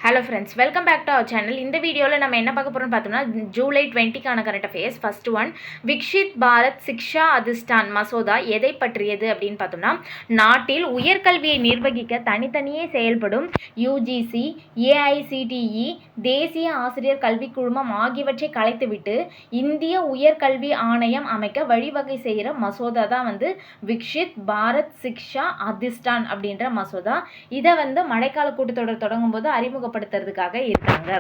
Hello friends, welcome back to our channel. இந்த வீடியோவில் நம்ம என்ன பார்க்க போகிறோம்னு பார்த்தோம்னா, ஜூலை 20க்கான current affairs. First one, Viksit Bharat Shiksha Adhishthan மசோதா எதை பற்றியது அப்படின்னு பார்த்தோம்னா, நாட்டில் உயர்கல்வியை நிர்வகிக்க தனித்தனியே செயல்படும் யுஜிசி, ஏஐசிடிஇ, தேசிய ஆசிரியர் கல்விக் குழுமம் ஆகியவற்றை கலைத்துவிட்டு இந்திய உயர்கல்வி ஆணையம் அமைக்க வழிவகை செய்கிற மசோதா தான் விக்ஷித் பாரத் சிக்ஷா அதிஷ்டான் அப்படின்ற மசோதா. இதை மழைக்கால கூட்டத்தொடர் தொடங்கும் போது அறிமுகப்படுத்துறதுக்காக இருக்காங்க.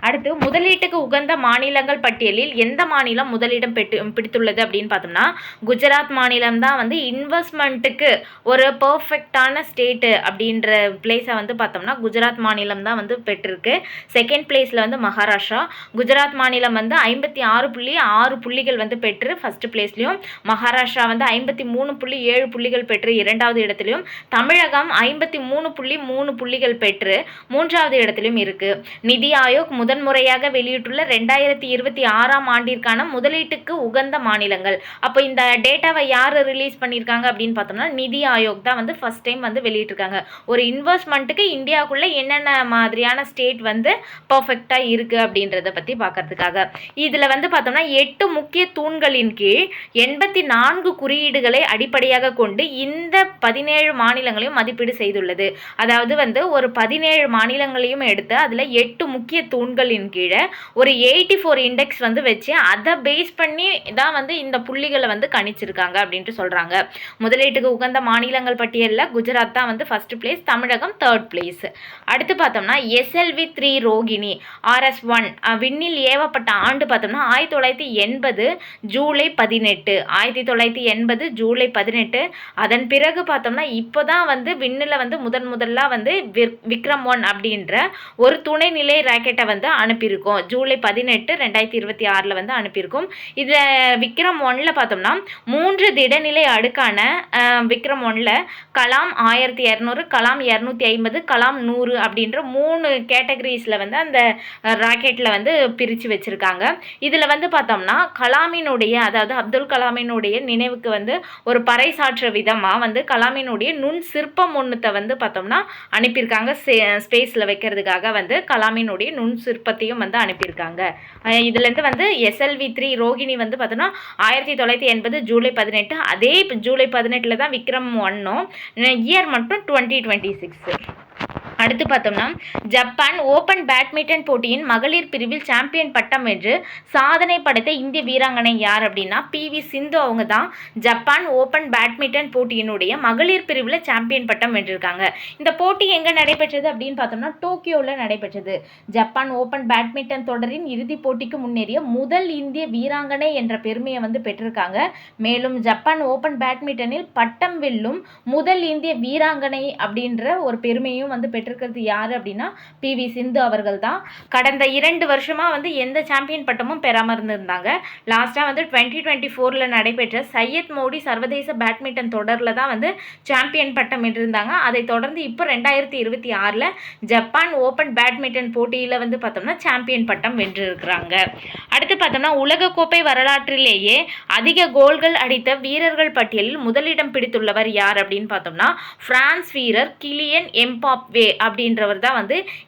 அடுத்து, முதலீட்டுக்கு உகந்த மாநிலங்கள் பட்டியலில் எந்த மாநிலம் முதலிடம் பிடித்துள்ளது அப்படின்னு பார்த்தோம்னா, குஜராத் மாநிலம் தான் இன்வெஸ்ட்மெண்ட்டுக்கு ஒரு பர்ஃபெக்டான ஸ்டேட்டு அப்படின்ற பிளேஸை பார்த்தோம்னா குஜராத் மாநிலம் தான் பெற்றிருக்கு. செகண்ட் பிளேஸில் மகாராஷ்டிரா. குஜராத் மாநிலம் 56.6 புள்ளிகள் பெற்று ஃபர்ஸ்ட் பிளேஸ்லையும், மகாராஷ்டிரா 53.7 புள்ளிகள் பெற்று இரண்டாவது இடத்திலும், தமிழகம் 53.3 புள்ளிகள் பெற்று மூன்றாவது இடத்திலும் இருக்கு. நிதி ஆயோக் முதன்முறையாக வெளியிட்டுள்ள 2026ஆம் ஆண்டிற்கான முதலீட்டுக்கு உகந்த மாநிலங்கள். அப்போ இந்த டேட்டாவை யார் ரிலீஸ் பண்ணியிருக்காங்க அப்படின்னு பார்த்தோம்னா, நிதி ஆயோக் தான் ஃபர்ஸ்ட் டைம் வெளியிட்டிருக்காங்க. ஒரு இன்வெஸ்ட்மெண்ட்டுக்கு இந்தியாவுக்குள்ள என்னென்ன மாதிரியான ஸ்டேட் பர்ஃபெக்டாக இருக்கு அப்படின்றத பற்றி பார்க்கறதுக்காக. இதில் பார்த்தோம்னா 8 முக்கிய தூண்களின் கீழ் 84 குறியீடுகளை அடிப்படையாக கொண்டு இந்த 17 மாநிலங்களையும் மதிப்பீடு செய்துள்ளது. அதாவது ஒரு 17 மாநிலங்களையும் எடுத்து அதில் 8 முக்கிய தூண்களின் கீழே ஒரு 84 இண்டெக்ஸ் வச்சு அதை பேஸ் பண்ணி தான் இந்த புள்ளிகளை கணிச்சிருக்காங்க அப்படின்ட்டு சொல்கிறாங்க. முதலீட்டுக்கு உகந்த மாநிலங்கள் பட்டியலில் குஜராத் தான் ஃபர்ஸ்ட் பிளேஸ், தமிழகம் தேர்ட் பிளேஸ். அடுத்து பார்த்தோம்னா, SLV-3 ரோகிணி RS-1 விண்ணில் ஏவப்பட்ட ஆண்டு பார்த்தோம்னா 1980 ஜூலை 18. 1980 ஜூலை 18. அதன் பிறகு பார்த்தோம்னா இப்போ தான் விண்ணில் முதல்ல விக்ரம் 1 அப்படின்ற ஒரு துணைநிலை ராக்கெட்டை அனுப்பியிருக்கோம். ஜூலை 18, 2026 அனுப்பியிருக்கோம். இதில் விக்ரம் 1ல் பார்த்தோம்னா 3 திடநிலை அடுக்கான விக்ரம் 1ல் கலாம் 1200, கலாம் 250, கலாம் 100 அப்படின்ற 3 கேட்டகரிஸில் அந்த ராக்கெட்டில் பிரித்து வச்சுருக்காங்க. இதில் பார்த்தோம்னா கலாமினுடைய, அதாவது அப்துல் கலாமினுடைய நினைவுக்கு ஒரு பறைசாற்ற விதமாக கலாமினுடைய நுண் சிற்பம் ஒன்றுத்தை பார்த்தோம்னா அனுப்பியிருக்காங்க. ஸ்பேஸில் வைக்கிறதுக்காக கலாமினுடைய நுண் சிற்பத்தையும் அனுப்பியிருக்காங்க. இதுலேருந்து SLV-3 ரோகிணி பார்த்தோம்னா 1980 ஜூலை 18. அதே ஜூலை 18 தான் விக்ரம் 1ம். இயர் மட்டும் 2026. அடுத்து பார்த்தோம்னா, ஜப்பான் ஓபன் பேட்மிண்டன் போட்டியின் மகளிர் பிரிவில் சாம்பியன் பட்டம் வென்று சாதனை படைத்த இந்திய வீராங்கனை யார் அப்படின்னா PV சிந்து. அவங்க தான் ஜப்பான் ஓபன் பேட்மிண்டன் போட்டியினுடைய மகளிர் பிரிவில் சாம்பியன் பட்டம் வென்றிருக்காங்க. இந்த போட்டி எங்கே நடைபெற்றது அப்படின்னு பார்த்தோம்னா டோக்கியோவில் நடைபெற்றது. ஜப்பான் ஓபன் பேட்மிண்டன் தொடரின் இறுதிப் போட்டிக்கு முன்னேறிய முதல் இந்திய வீராங்கனை என்ற பெருமையை பெற்றிருக்காங்க. மேலும் ஜப்பான் ஓபன் பேட்மிண்டனில் பட்டம் வெல்லும் முதல் இந்திய வீராங்கனை அப்படின்ற ஒரு பெருமையும் பெற்றிருக்கிறது யாரு அப்படின்னா PV சிந்து அவர்கள் தான். கடந்த 2 வருஷமா எந்த சாம்பியன் பட்டமும் பெறாம இருந்திருந்தாங்க. லாஸ்டா 2024ல நடைபெற்ற சையத் மோடி சர்வதேச பேட்மிண்டன் தொடர்ல தான் சாம்பியன் பட்டம் வென்றிருந்தாங்க. அதை தொடர்ந்து இப்போ 2026ல ஜப்பான் ஓபன் பேட்மிண்டன் போட்டியில பார்த்தோம்னா சாம்பியன் பட்டம் வென்றிருக்கிறாங்க. அடுத்து பார்த்தோம்னா, உலகக்கோப்பை வரலாற்றிலேயே அதிக கோல்கள் அடித்த வீரர்கள் பட்டியலில் முதலிடம் பிடித்துள்ளவர் யார் அப்படின்னு பார்த்தோம்னா, பிரான்ஸ் வீரர் கிலியன் எம்பாப்பே அப்படின்றவர் தான்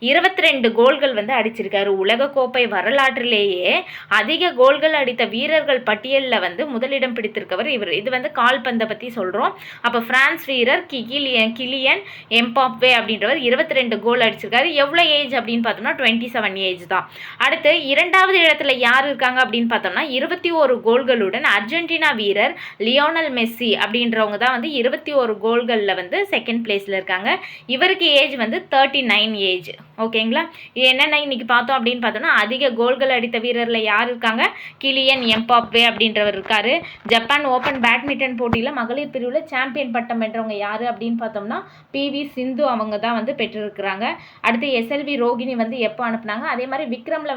22 கோல்கள் அடிச்சிருக்காரு. உலகக்கோப்பை வரலாற்றிலேயே அதிக கோல்கள் அடித்த வீரர்கள் பட்டியலில் முதலிடம் பிடித்திருக்கவர் இவர். இது கால்பந்தை பற்றி சொல்கிறோம். அப்போ பிரான்ஸ் வீரர் கிலியன் எம்பாப்பே அப்படின்றவர் 22 கோல் அடிச்சிருக்காரு. எவ்வளோ ஏஜ் அப்படின்னு பார்த்தோம்னா 27 ஏஜ் தான். அடுத்து இரண்டாவது இடத்துல யார் இருக்காங்க அப்படின்னு பார்த்தோம்னா 21 கோல்களுடன் அர்ஜென்டினா வீரர் லியோனல் மெஸ்ஸி அப்படின்றவங்க தான் 21 கோல்களில் செகண்ட் பிளேஸில் இருக்காங்க. இவருக்கு ஏஜ் 39 ஏஜ். ஓகேங்களா? என்னென்ன இன்னைக்கு பார்த்தோம் அப்படின்னு பார்த்தோம்னா, அதிக கோல்கள் அடித்த வீரரில் யார் இருக்காங்க? கிலியன் எம்பாப்பே அப்படின்றவர் இருக்காரு. ஜப்பான் ஓபன் பேட்மிண்டன் போட்டியில் மகளிர் பிரிவில் சாம்பியன் பட்டம் வென்றவங்க யார் அப்படின்னு பார்த்தோம்னா PV சிந்து அவங்க தான் பெற்றிருக்கிறாங்க. அடுத்து SLV ரோகிணி எப்போ அனுப்புனாங்க? அதே மாதிரி விக்ரமில்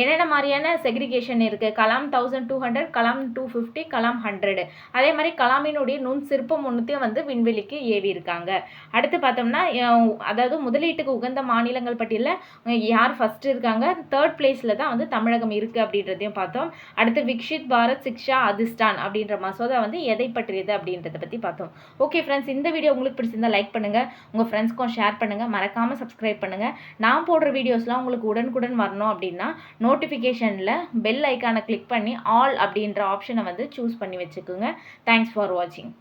என்னென்ன மாதிரியான செக்ரிகேஷன் இருக்குது? கலாம் 1200, கலாம் 250, கலாம் 100. அதே மாதிரி கலாமினுடைய நுண் சிற்பம் ஒன்றுத்தையும் விண்வெளிக்கு ஏவி இருக்காங்க. அடுத்து பார்த்தோம்னா, அதாவது அதாவது முதலீட்டுக்கு உகந்த மாநிலங்கள் பட்டியலில் யார் ஃபஸ்ட்டு இருக்காங்க, 3rd பிளேஸில் தான் வந்து தமிழகம் இருக்குது அப்படின்றதையும் பார்த்தோம். அடுத்து விக்ஷித் பாரத் சிக்ஷா அதிஷ்டான் அப்படின்ற மசோதா வந்து எதை பற்றியது அப்படின்றத பற்றி பார்த்தோம். ஓகே ஃப்ரெண்ட்ஸ், இந்த வீடியோ உங்களுக்கு பிடிச்சிருந்தா லைக் பண்ணுங்கள், உங்கள் ஃப்ரெண்ட்ஸ்க்கும் ஷேர் பண்ணுங்கள், மறக்காமல் சப்ஸ்கிரைப் பண்ணுங்கள். நான் போடுற வீடியோஸ்லாம் உங்களுக்கு உடனுக்குடன் வரணும் அப்படின்னா நோட்டிஃபிகேஷனில் பெல் ஐக்கானை கிளிக் பண்ணி ஆல் அப்படின்ற ஆப்ஷனை வந்து சூஸ் பண்ணி வச்சுக்கோங்க. தேங்க்ஸ் ஃபார் வாட்சிங்.